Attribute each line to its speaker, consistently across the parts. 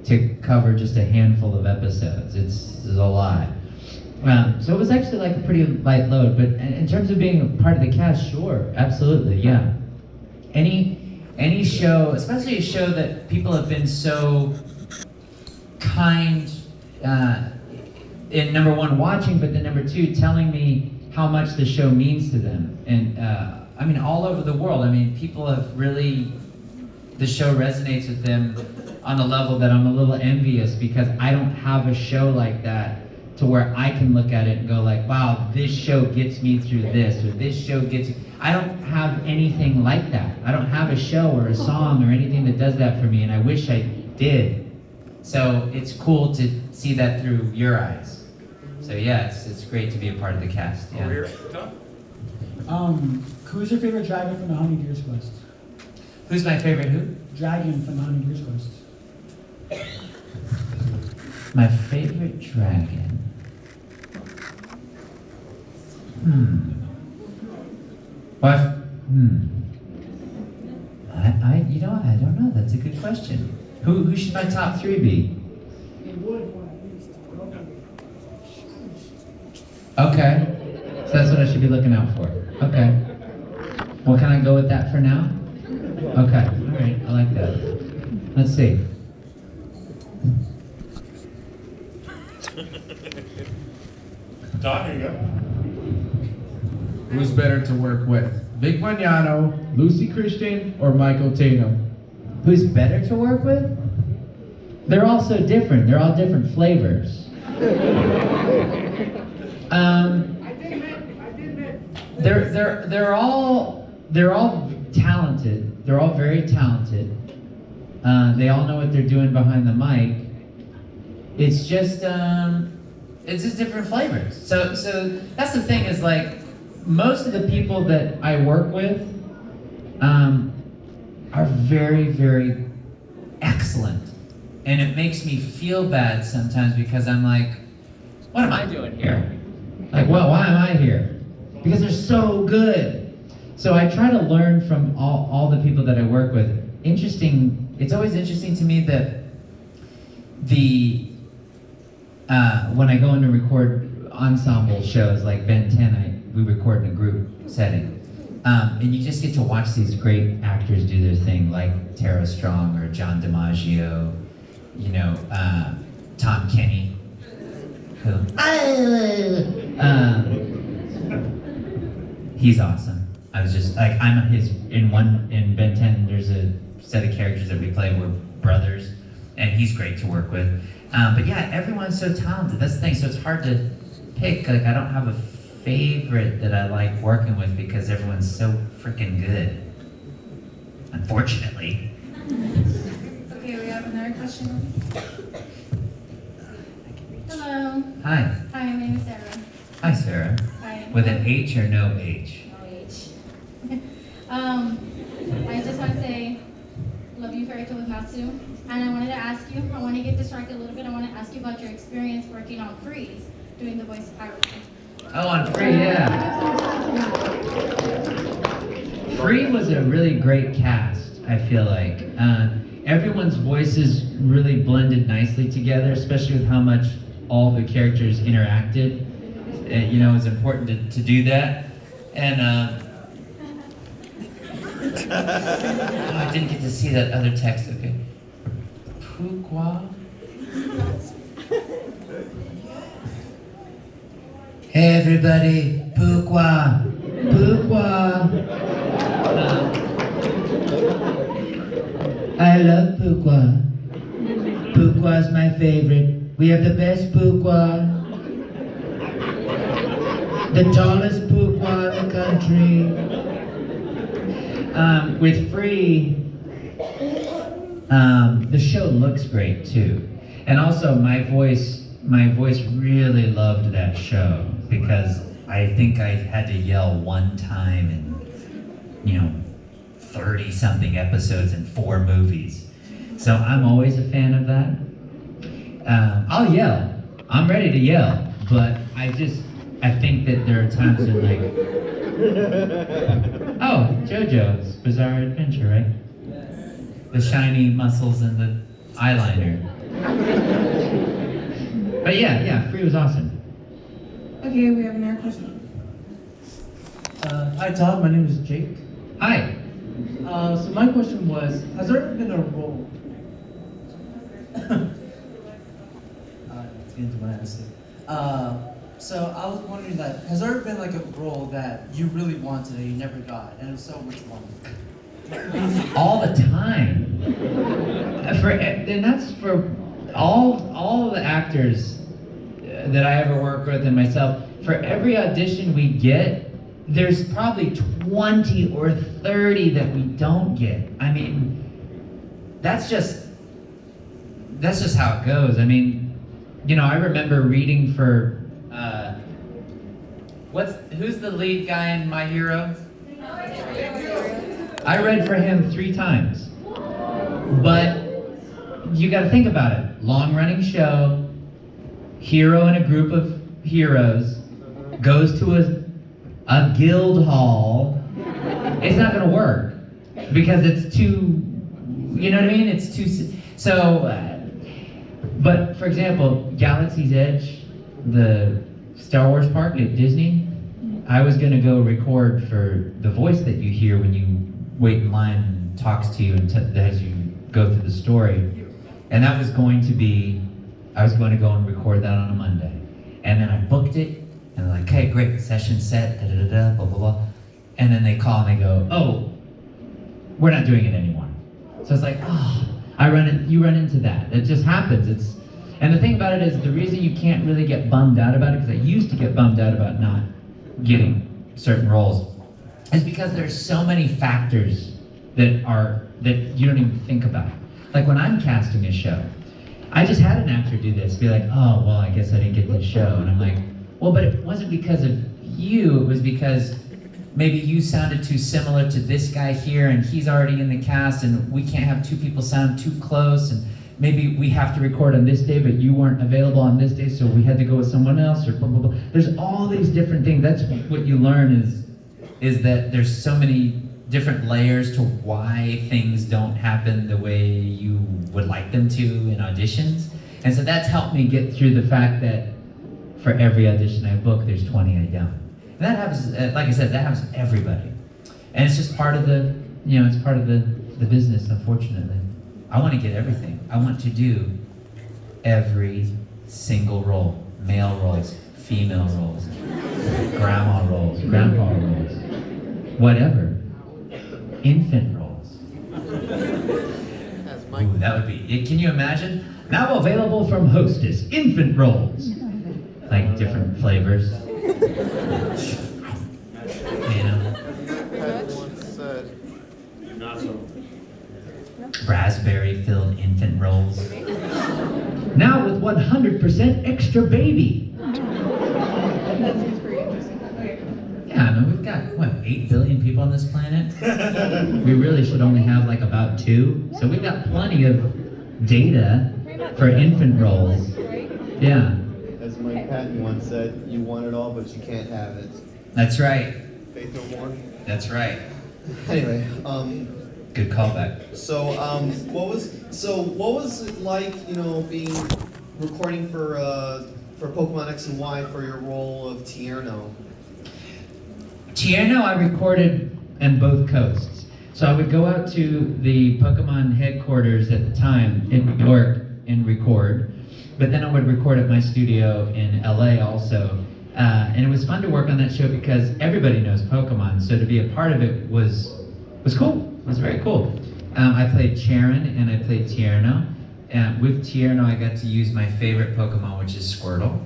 Speaker 1: to cover just a handful of episodes. It's a lot. So it was actually like a pretty light load, but in terms of being a part of the cast, sure, absolutely, yeah. Any show, especially a show that people have been so kind in number one watching, but then number two telling me how much the show means to them. And I mean, all over the world. I mean, people have really, the show resonates with them on a level that I'm a little envious, because I don't have a show like that to where I can look at it and go like, wow, this show gets me through this, or this show gets, I don't have anything like that. I don't have a show or a song or anything that does that for me, and I wish I did. So it's cool to see that through your eyes. So yeah, it's great to be a part of the cast. Yeah.
Speaker 2: Who's your favorite dragon from the Honey Deer's Quest?
Speaker 1: Who's my favorite who?
Speaker 2: Dragon from the Honey Deer's Quest.
Speaker 1: My favorite dragon. What? You know, I don't know. That's a good question. Who should my top three be? Okay. So that's what I should be looking out for. Okay. Well, can I go with that for now? Okay. All right. I like that. Let's see.
Speaker 3: Todd, here you go.
Speaker 4: Who's better to work with? Vic Magnano, Lucy Christian, or Michael Tatum?
Speaker 1: Who's better to work with? They're all so different. They're all different flavors. They're all talented. They're all very talented. They all know what they're doing behind the mic. It's just different flavors. So that's the thing, is like, most of the people that I work with are very, very excellent. And it makes me feel bad sometimes, because I'm like, what am I doing here? Like, well, why am I here? Because they're so good. So I try to learn from all the people that I work with. It's always interesting to me that when I go in to record ensemble shows like Ben 10, we record in a group setting. And you just get to watch these great actors do their thing, like Tara Strong or John DiMaggio, you know, Tom Kenny, who, he's awesome. I was just like, in Ben 10, there's a set of characters that we play, we're brothers, and he's great to work with. But yeah, everyone's so talented. That's the thing. So it's hard to pick. Like, I don't have a favorite that I like working with, because everyone's so freaking good. Unfortunately.
Speaker 5: Okay, we have another question. Hello.
Speaker 1: Hi.
Speaker 5: Hi, my name is Sarah.
Speaker 1: Hi, Sarah.
Speaker 5: Hi.
Speaker 1: With an H or no H?
Speaker 5: No H. I just want to say, love you, Fairy Tale with Natsu. And I wanted to ask you, I want to get distracted a little bit, I want to ask you about your experience working on Freeze, doing the voice of Haruka.
Speaker 1: Oh, on Free, yeah. Free was a really great cast, I feel like. Everyone's voices really blended nicely together, especially with how much all the characters interacted. You know, it's important to do that. And I didn't get to see that other text, okay. Pourquoi? Hey everybody, pourquoi? Pourquoi? I love pourquoi. Pourquoi is my favorite. We have the best pourquoi. The tallest pourquoi in the country. With Free, the show looks great too. And also my voice really loved that show, because I think I had to yell one time in, 30-something episodes in 4 movies. So I'm always a fan of that. I'll yell. I'm ready to yell, but I think that there are times when like, oh, JoJo's Bizarre Adventure, right? The shiny muscles and the eyeliner. But yeah, Free was awesome.
Speaker 3: Okay, we have another question.
Speaker 6: Hi Todd, my name is Jake.
Speaker 1: Hi.
Speaker 6: So my question was, has there ever been a role? Let's get into my answer. So I was wondering that, has there ever been like a role that you really wanted and you never got? And if so, which one?
Speaker 1: All the time. And that's for all the actors that I ever work with and myself. For every audition we get, there's probably 20 or 30 that we don't get. I mean, that's just how it goes. I mean, you know, I remember reading for who's the lead guy in My Hero? I read for him 3 times. But you got to think about it. Long-running show, hero in a group of heroes, goes to a guild hall. It's not going to work because it's too, you know what I mean? It's too, so, but for example, Galaxy's Edge, the Star Wars park at Disney, I was going to go record for the voice that you hear when you wait in line and talks to you and as you go through the story. And that was going to be, I was going to go and record that on a Monday. And then I booked it, and they're like, okay, great, session set, da-da-da-da, blah, blah, blah. And then they call and they go, oh, we're not doing it anymore. So it's like, oh, you run into that. It just happens. And the thing about it is, the reason you can't really get bummed out about it, because I used to get bummed out about not getting certain roles, is because there's so many factors that you don't even think about. Like when I'm casting a show, I just had an actor do this, be like, oh, well, I guess I didn't get this show. And I'm like, well, but it wasn't because of you, it was because maybe you sounded too similar to this guy here and he's already in the cast and we can't have 2 people sound too close, and maybe we have to record on this day but you weren't available on this day so we had to go with someone else, or blah, blah, blah. There's all these different things. That's what you learn is that there's so many different layers to why things don't happen the way you would like them to in auditions. And so that's helped me get through the fact that for every audition I book, there's 20 I don't. And that happens, like I said, that happens to everybody. And it's just part of the, it's part of the business, unfortunately. I want to get everything. I want to do every single role. Male roles, female roles, grandma roles, grandpa roles, whatever. Infant roles. Ooh, that would be, can you imagine? Now available from Hostess, infant rolls. Like different flavors. You know? Raspberry-filled infant rolls. Now with 100% extra baby.
Speaker 3: That seems pretty interesting. Okay.
Speaker 1: Yeah, I mean, we've got, what, 8 billion people on this planet? We really should only have like about 2. So we've got plenty of data for infant rolls. Yeah.
Speaker 7: As Mike Patton once said, you want it all, but you can't have it.
Speaker 1: That's right.
Speaker 7: Faith no more.
Speaker 1: That's right.
Speaker 7: Anyway,
Speaker 1: Good callback.
Speaker 7: so what was it like, being recording for Pokemon X and Y for your role of Tierno?
Speaker 1: Tierno, I recorded on both coasts. So I would go out to the Pokemon headquarters at the time in New York and record, but then I would record at my studio in LA also. And it was fun to work on that show because everybody knows Pokemon, so to be a part of it was cool. It was very cool. I played Charon and I played Tierno. With Tierno, I got to use my favorite Pokemon, which is Squirtle.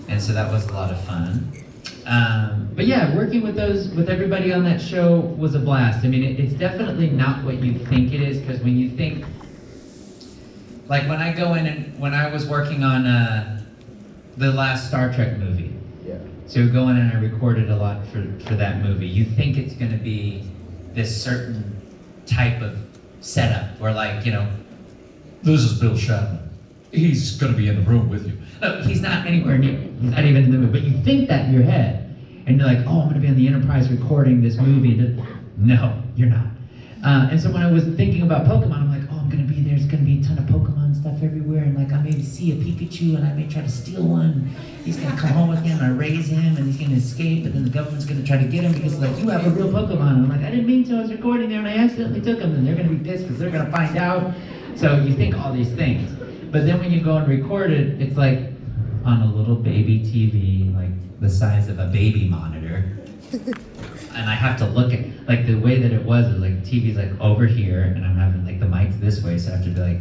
Speaker 1: And so that was a lot of fun. But yeah, working with everybody on that show was a blast. I mean, it's definitely not what you think it is, because when you think, like when I go in and when I was working on the last Star Trek movie.
Speaker 7: Yeah.
Speaker 1: So go in and I recorded a lot for that movie. You think it's going to be this certain type of setup where, like, this is Bill Shatner. He's going to be in the room with you. No, he's not anywhere near. He's not even in the movie. But you think that in your head. And you're like, oh, I'm going to be on the Enterprise recording this movie. No, you're not. And so when I was thinking about Pokemon, I'm like, oh I'm gonna be there. There's gonna be a ton of Pokemon stuff everywhere, and like I may see a Pikachu, and I may try to steal one. He's gonna come home with me, I'm gonna raise him, and he's gonna escape, and then the government's gonna try to get him because like you have a real Pokemon. And I'm like, I didn't mean to. I was recording there, and I accidentally took him, and they're gonna be pissed because they're gonna find out. So you think all these things, but then when you go and record it, it's like on a little baby TV, like the size of a baby monitor. And I have to look at, like the way that it was like TV's like over here, and I'm having like the mic this way, so I have to be like,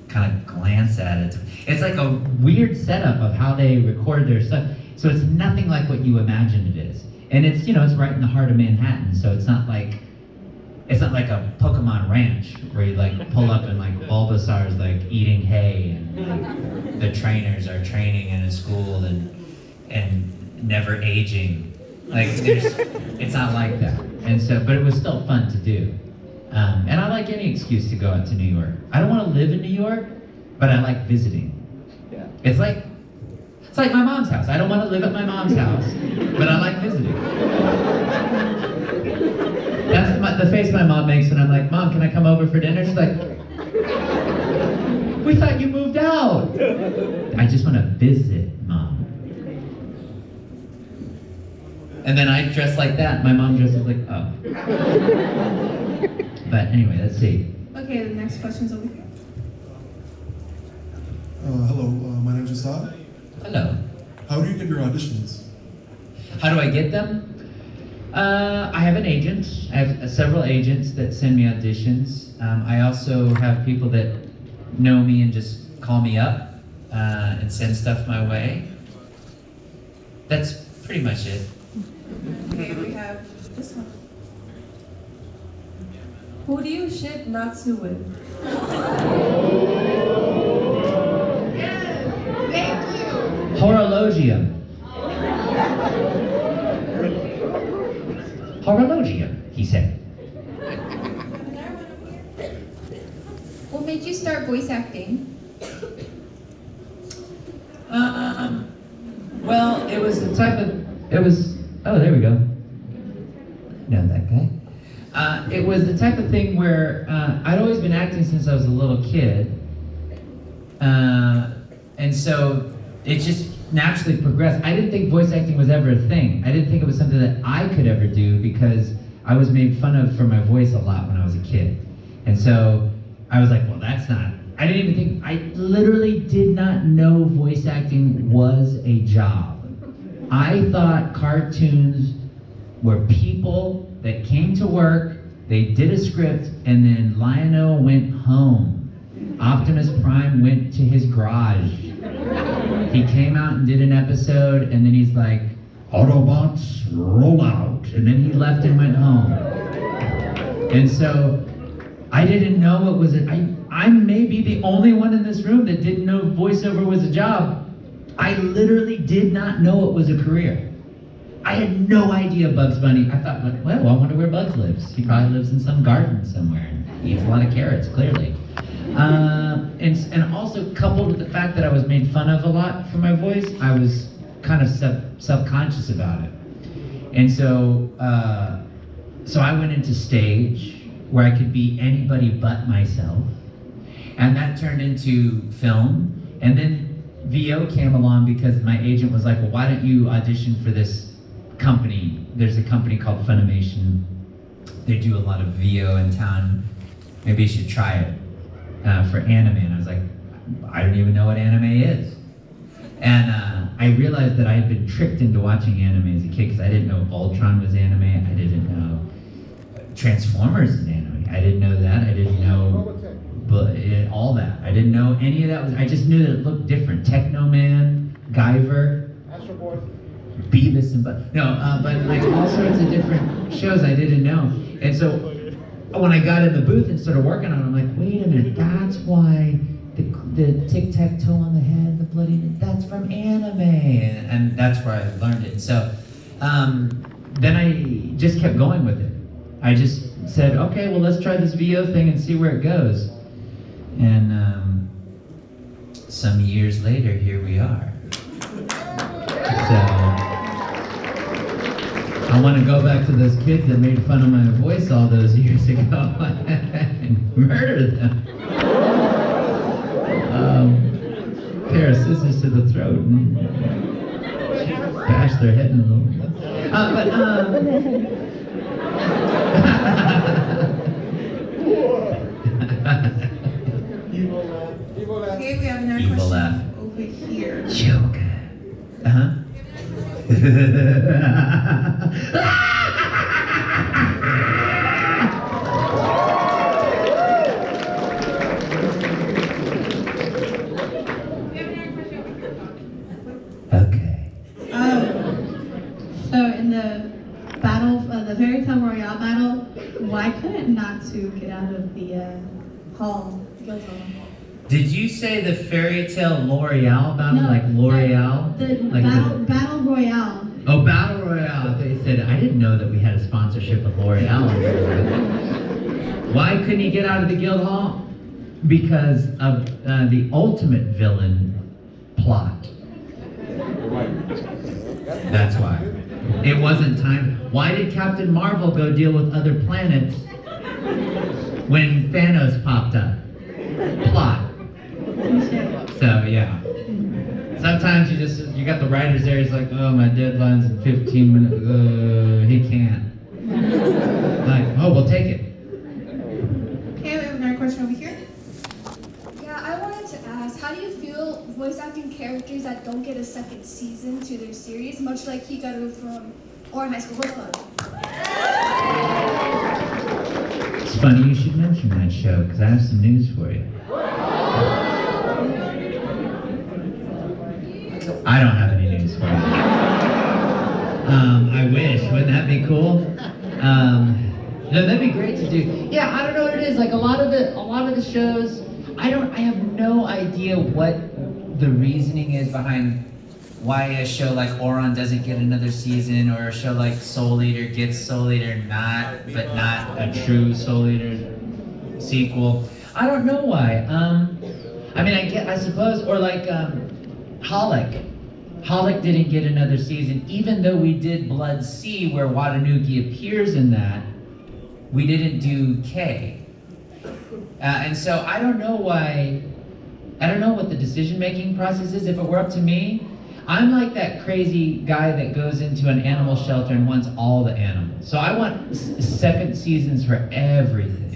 Speaker 1: kind of glance at it. It's like a weird setup of how they record their stuff. So it's nothing like what you imagine it is. And it's, you know, it's right in the heart of Manhattan, so it's not like a Pokemon ranch where you like pull up and like Bulbasaur's like eating hay and like, the trainers are training in a school and never aging. Like it's not like that. And so, but it was still fun to do. And I like any excuse to go out to New York. I don't want to live in New York, but I like visiting.
Speaker 7: Yeah.
Speaker 1: It's like my mom's house. I don't want to live at my mom's house, but I like visiting. That's the face my mom makes when I'm like, Mom, can I come over for dinner? She's like, we thought you moved out. I just want to visit, Mom. And then I dress like that. My mom dresses like, oh. But anyway, let's see.
Speaker 3: Okay, the next question's over here.
Speaker 8: Hello, my name is Todd.
Speaker 1: Hello.
Speaker 8: How do you get your auditions?
Speaker 1: How do I get them? I have an agent. I have several agents that send me auditions. I also have people that know me and just call me up and send stuff my way. That's pretty much it.
Speaker 3: Okay, we have this one. Who do you ship Natsu with?
Speaker 1: Horologium. Horologium, he said.
Speaker 5: What made you start voice acting?
Speaker 1: Well, it was the type of, oh, there we go. Know that guy. It was the type of thing where I'd always been acting since I was a little kid. And so it just naturally progressed. I didn't think voice acting was ever a thing. I didn't think it was something that I could ever do because I was made fun of for my voice a lot when I was a kid. And so I was like, well, that's not, I didn't even think, I literally did not know voice acting was a job. I thought cartoons were people that came to work, they did a script, and then Lionel went home. Optimus Prime went to his garage. He came out and did an episode, and then he's like, Autobots, roll out. And then he left and went home. And so, I didn't know it was I may be the only one in this room that didn't know voiceover was a job. I literally did not know it was a career. I had no idea Bugs Bunny. I thought, like, well, I wonder where Bugs lives. He probably lives in some garden somewhere and eats a lot of carrots, clearly. And also coupled with the fact that I was made fun of a lot for my voice, I was kind of self-conscious about it. And so, so I went into stage where I could be anybody but myself. And that turned into film. And then VO came along because my agent was like, well, why don't you audition for this company? There's a company called Funimation. They do a lot of VO in town. Maybe you should try it for anime. And I was like, I don't even know what anime is. And I realized that I had been tricked into watching anime as a kid because I didn't know Voltron was anime. I didn't know Transformers is anime. I didn't know that. I didn't know all that. I didn't know any of that. I just knew that it looked different. Technoman, Guyver, Beavis and but like all sorts of different shows I didn't know. And so when I got in the booth and started working on it, I'm like, wait a minute, that's why the tic-tac-toe on the head, the bloody, that's from anime. And that's where I learned it. And so then I just kept going with it. I just said, okay, well, let's try this VO thing and see where it goes. And some years later, here we are. So I want to go back to those kids that made fun of my voice all those years ago and murder them. pair of scissors to the throat and bash their head in the lower.
Speaker 3: Okay, we have another
Speaker 1: Evil
Speaker 3: question
Speaker 1: laugh.
Speaker 3: over here.
Speaker 1: Joker. Uh-huh. Okay.
Speaker 9: So in the battle, the fairy tale royale battle, why couldn't Natsu get out of the guild hall?
Speaker 1: Did you say the fairy tale L'Oreal battle, like L'Oreal?
Speaker 9: The
Speaker 1: Like
Speaker 9: battle royale.
Speaker 1: Oh, battle royale. I thought you said, I didn't know that we had a sponsorship of L'Oreal. Why couldn't he get out of the guild hall? Because of the ultimate villain plot. That's why. It wasn't time. Why did Captain Marvel go deal with other planets when Thanos popped up? Plot. So yeah. Sometimes you got the writers there, he's like, oh, my deadline's in 15 minutes. He can't. Like, oh, we'll take it.
Speaker 3: Okay, we have another question over here.
Speaker 10: Yeah, I wanted to ask, how do you feel voice acting characters that don't get a second season to their series, much like Hikaru from Ouran High School Book Club?
Speaker 1: It's funny you should mention that show, because I have some news for you. I don't have any news for you. I wish. Wouldn't that be cool? No, that'd be great to do. Yeah, I don't know what it is. Like a lot of the shows, I have no idea what the reasoning is behind why a show like Ouran doesn't get another season, or a show like Soul Eater gets Soul Eater but not a true Soul Eater sequel. I don't know why. I mean, I suppose, or like Holic. Holic didn't get another season, even though we did Blood Sea, where Watanuki appears in that. We didn't do K. And so I don't know why. I don't know what the decision-making process is. If it were up to me, I'm like that crazy guy that goes into an animal shelter and wants all the animals. So I want second seasons for everything.